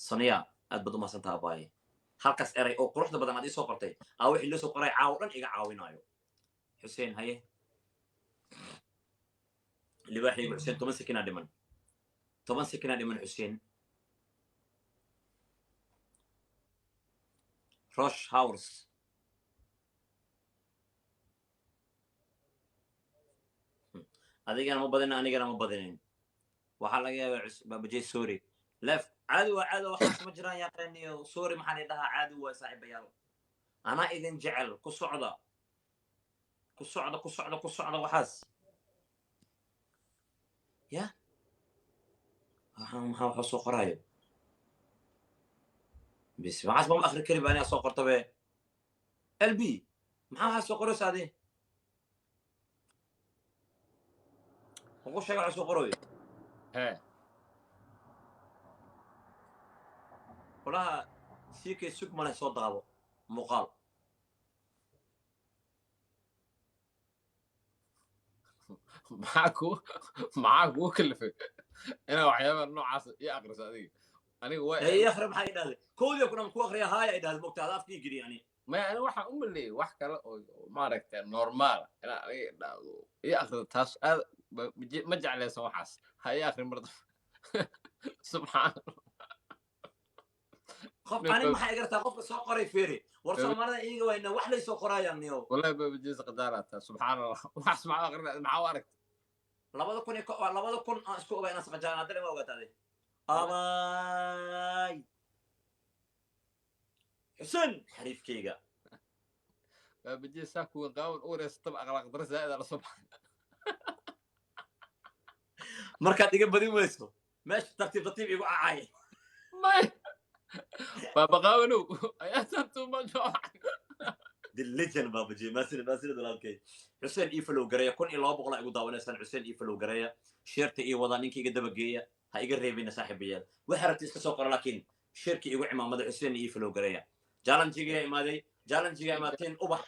sonia aad bad u mahadsantaha abaaye halkaas eray oo quruxda badan aad ii soo qortay aa wixii loo soo qoray caawo dhan iga caawinayo xuseen haye libaaxaygu xuseen 10 sekinaa dhiman 10 sekinaa dhiman xuseen rosh howers adigana ma badinin anigana ma badinin waxaa laga yaabaa baabajey sorry lef caadi waa caado waxaas ma jiraan yaqaaniyo sorry maxaa la dhahaa caadi waa saaxiibayaal anaa idin jecel ku socda ku socda ku socda ku socda waxaas ya maxaa waxa soo qoraayo bis waxaas ma akhri kari baa inaa soo qorto be lb maxaa waxaa soo qoraysa adi ugu sheega waxa soo qorooyo kulaha siikay sug male soo daabo muuqaal maxaa kuu kalifay inaa waxyaabaa noocaas ii akriso adiga aniga waa akhri maxaa idhahday koodii kuna ku akhriya haaya idhahday mogtaada afkii geliya ani maya aniga waxaan u maleeyay wax kale oo maaragtay normaal inaa aniga idhaahdo ii akrido taas aad ma jeclaysan waxaas ha ii akrin mar dambe subxaan qof ani maxay gartaa qofka soo qoray feeri war Soomaalida iyaga wayna wax lay soo qorayaan niyo wallahi baabajeysa qadaarata subxaanallah wax ma aqrinaa maxaa u aragtay 2000 aan isku ogaa inaan saqajaan hadda ma ogaataaday abay xuseen xariifkayga baabajeysa kuwa qaawan u wareysataba akhlaaq daro zaa'id la soo baxay markaad iga badin weyso meesha tartiib igu cacay may baba qaawanow ayaa tantu ma jooc the legend babaji maasina dalaalkay xuseen ii follow gareeya 1200 igu daawanaysan xuseen ii follow gareeya sheerta ii wada ninkayga daba geeya ha iga reebina saaxiibayaal waxa rabti iska soo qor laakiin sheerkii igu cimaamada xuseen ii follow gareeya challenge-ga imaaday challenge-ga imaateen ubax